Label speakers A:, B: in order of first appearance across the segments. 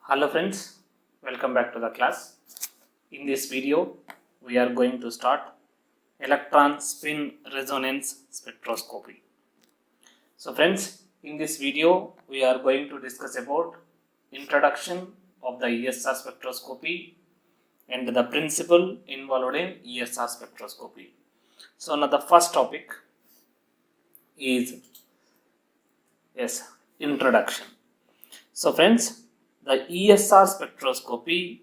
A: Hello friends, welcome back to the class. In this video, we are going to start electron spin resonance spectroscopy. So friends, in this video, we are going to discuss about introduction of the ESR spectroscopy and the principle involved in ESR spectroscopy. So now the first topic is introduction. So friends, the ESR spectroscopy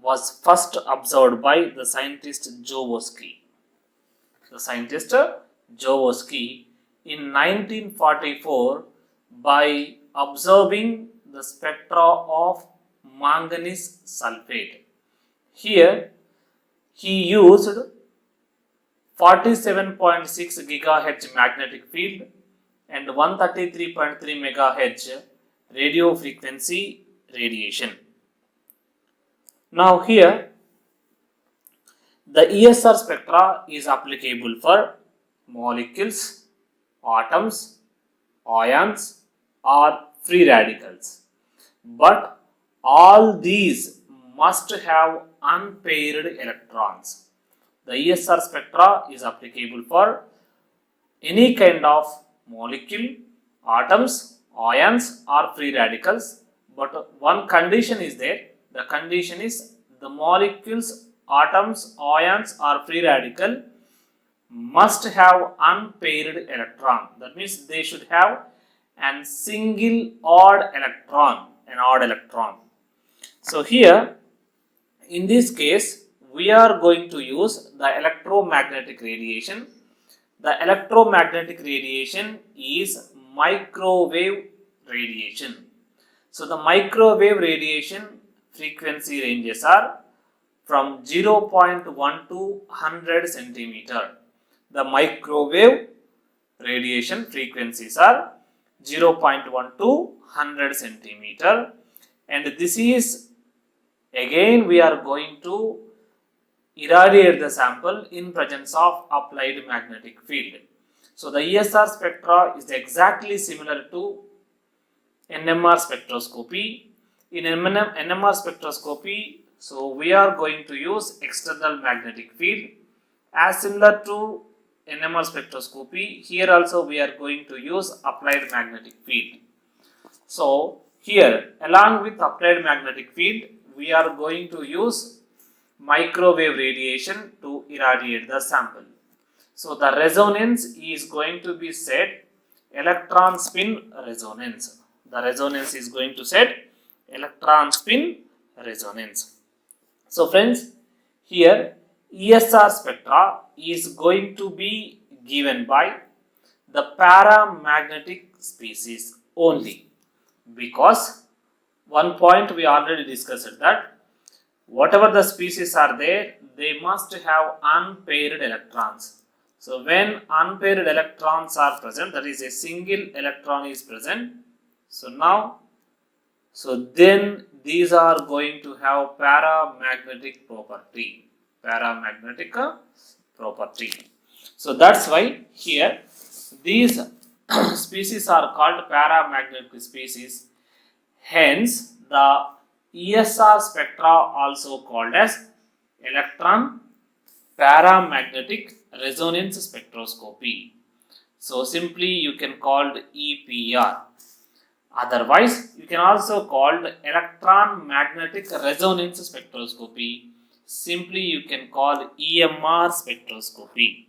A: was first observed by the scientist Jaworski. The scientist Jaworski in 1944 by observing the spectra of manganese sulfate. Here he used 47.6 GHz magnetic field and 133.3 MHz radio frequency radiation. Now here the ESR spectra is applicable for molecules, atoms, ions or free radicals, but all these must have unpaired electrons. The ESR spectra is applicable for any kind of molecule, atoms, ions or free radicals, but one condition is there. The condition is the molecules, atoms, ions or free radical must have unpaired electron. That means they should have a single odd electron. So here in this case we are going to use the electromagnetic radiation. The electromagnetic radiation is microwave radiation. So the microwave radiation frequency ranges are from 0.1 to 100 centimeter. The microwave radiation frequencies are 0.1 to 100 centimeter, and this is again we are going to irradiate the sample in presence of applied magnetic field. So the ESR spectra is exactly similar to NMR spectroscopy. In NMR spectroscopy, so we are going to use external magnetic field. As similar to NMR spectroscopy, here also we are going to use applied magnetic field. So here along with applied magnetic field, we are going to use microwave radiation to irradiate the sample. So the resonance is going to be said electron spin resonance. The resonance is going to set electron spin resonance. So friends, here ESR spectra is going to be given by the paramagnetic species only, because one point we already discussed that whatever the species are there, they must have unpaired electrons. So when unpaired electrons are present, that is a single electron is present, then these are going to have paramagnetic property. So that's why here these species are called paramagnetic species. Hence the ESR spectra also called as electron paramagnetic resonance spectroscopy. So simply you can call it EPR. Otherwise, you can also call it electron magnetic resonance spectroscopy. Simply you can call EMR spectroscopy.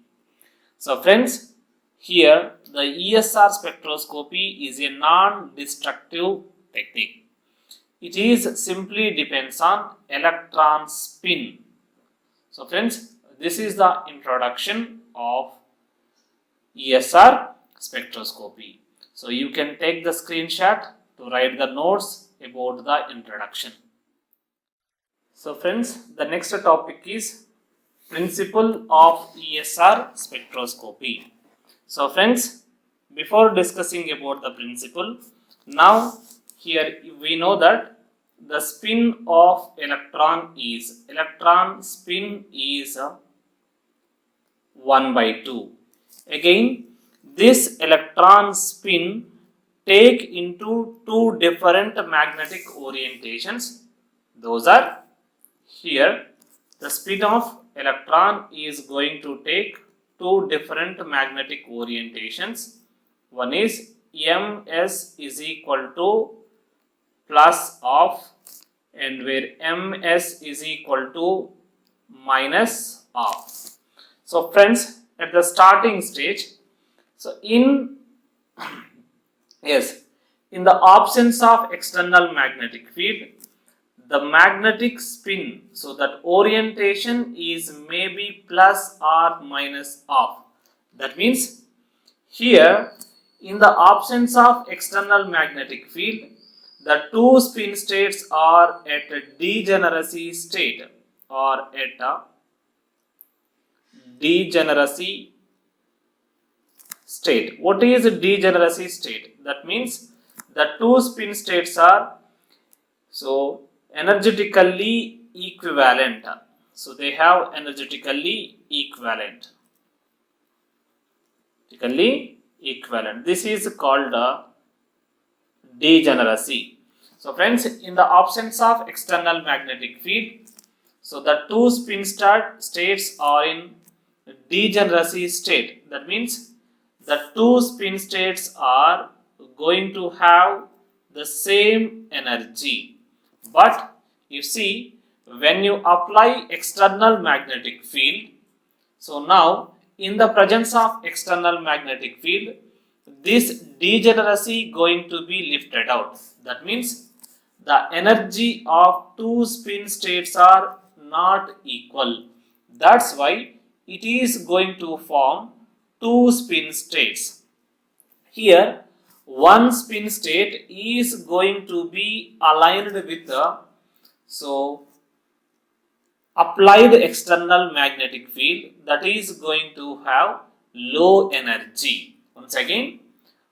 A: So friends, here the ESR spectroscopy is a non-destructive technique. It is simply depends on electron spin. So friends, this is the introduction of ESR spectroscopy. So you can take the screenshot to write the notes about the introduction. So friends, the next topic is principle of ESR spectroscopy. So friends, before discussing about the principle, now here we know that the spin of electron spin is 1 by 2. Again, this electron spin take into two different magnetic orientations. Those are here the spin of electron is going to take two different magnetic orientations. One is ms is equal to plus of, and where ms is equal to minus of. So friends, at the starting stage, so in yes, in the absence of external magnetic field, the magnetic spin, so that orientation is maybe plus or minus of. That means here, in the absence of external magnetic field, the two spin states are at a degeneracy state, or at a degeneracy state. What is a degeneracy state? That means the two spin states are so energetically equivalent. So they have energetically equivalent. This is called degeneracy. So friends, in the absence of external magnetic field, so the two spin states are in degeneracy state. That means the two spin states are going to have the same energy. But you see, when you apply external magnetic field, so now in the presence of external magnetic field, this degeneracy going to be lifted out. That means the energy of two spin states are not equal. That's why it is going to form two spin states. Here, one spin state is going to be aligned with the applied external magnetic field, that is going to have low energy. Once again,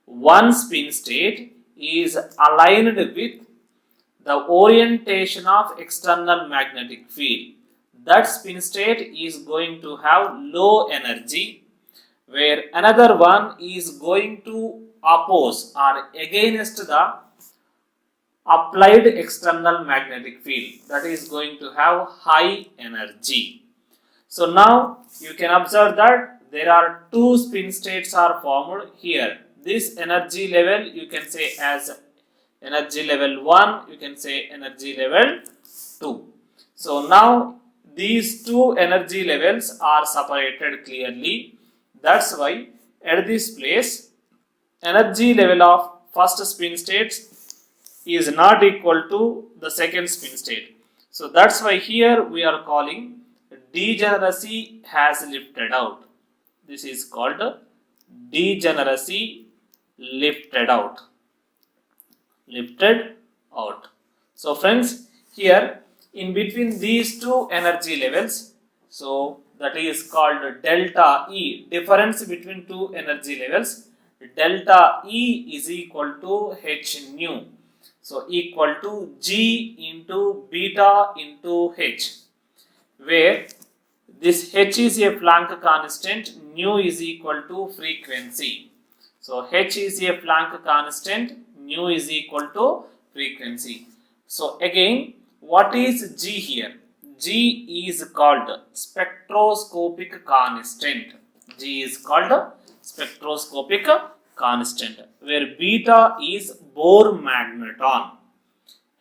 A: one spin state is aligned with the orientation of external magnetic field. That spin state is going to have low energy, where another one is going to oppose or against the applied external magnetic field, that is going to have high energy. So now you can observe that there are two spin states are formed here. This energy level you can say as energy level 1, you can say energy level 2. So now these two energy levels are separated clearly. That's why at this place energy level of first spin state is not equal to the second spin state. So that's why here we are calling degeneracy has lifted out. This is called degeneracy lifted out. So friends, here in between these two energy levels, so that is called delta E, difference between two energy levels, delta E is equal to h nu. So equal to G into beta into H, where this H is a Planck constant, nu is equal to frequency. So H is a Planck constant, nu is equal to frequency. So again, what is G here? G is called spectroscopic constant. G is called spectroscopic constant, where beta is Bohr magneton.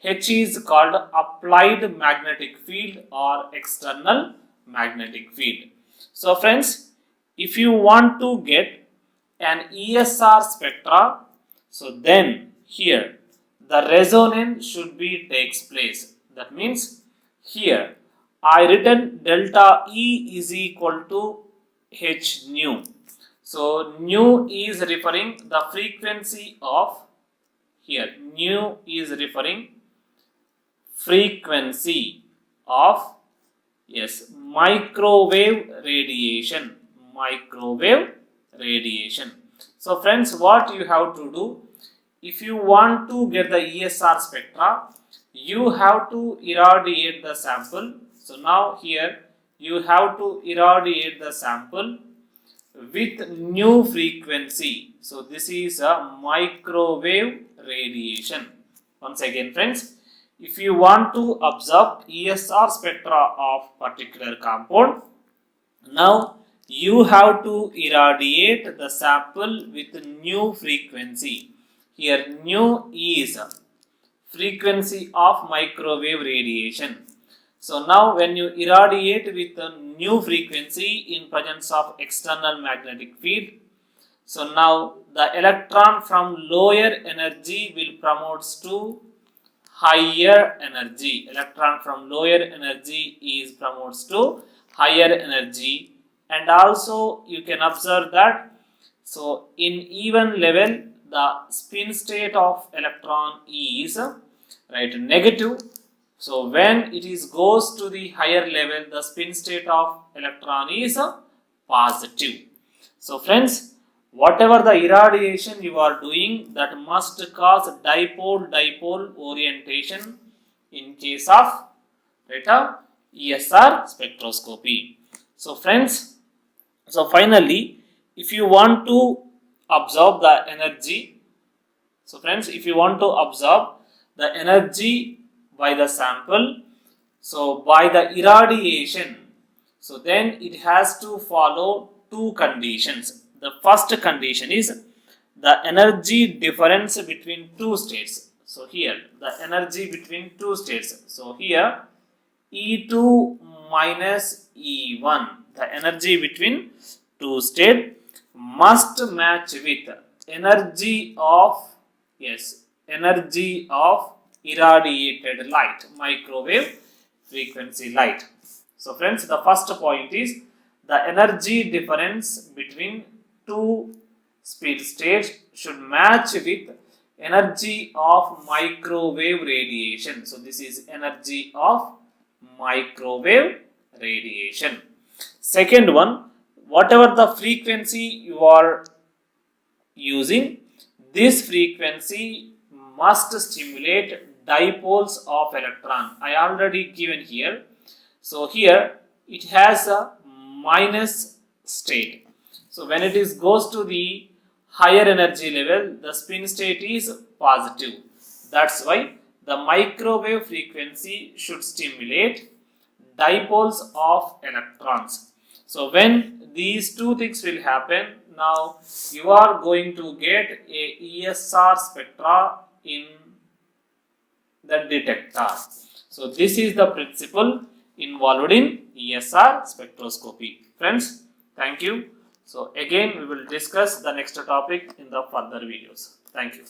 A: H is called applied magnetic field or external magnetic field. So friends, if you want to get an ESR spectra, so then here the resonance should be takes place. That means here I written delta E is equal to h nu. So nu is referring the frequency of, here nu is referring frequency of, yes, microwave radiation. So friends, what you have to do, if you want to get the ESR spectra, you have to irradiate the sample. So now here you have to irradiate the sample with new frequency. So this is a microwave radiation. Once again, friends, if you want to observe ESR spectra of particular compound, now you have to irradiate the sample with new frequency. Here nu is frequency of microwave radiation. So now when you irradiate with a new frequency in presence of external magnetic field, so now the electron from lower energy will promotes to higher energy. Electron from lower energy is promotes to higher energy, and also you can observe that so in even level the spin state of electron is right negative. So when it is goes to the higher level, the spin state of electron is positive. So friends, whatever the irradiation you are doing, that must cause dipole orientation in case of ESR spectroscopy. So friends, so finally, if you want to observe the energy, so friends, if you want to observe the energy by the sample, so by the irradiation, so then it has to follow two conditions. The first condition is the energy difference between two states. So here the energy between two states. So here E2 minus E1, the energy between two states must match with energy of energy of irradiated light, microwave frequency light. So friends, the first point is the energy difference between two speed states should match with energy of microwave radiation. So this is energy of microwave radiation. Second one, whatever the frequency you are using, this frequency must stimulate dipoles of electron. I already given here. So here it has a minus state. So when it is goes to the higher energy level, the spin state is positive. That's why the microwave frequency should stimulate dipoles of electrons. So when these two things will happen, now you are going to get a ESR spectra in the detector. So this is the principle involved in ESR spectroscopy. Friends, thank you. So again we will discuss the next topic in the further videos. Thank you.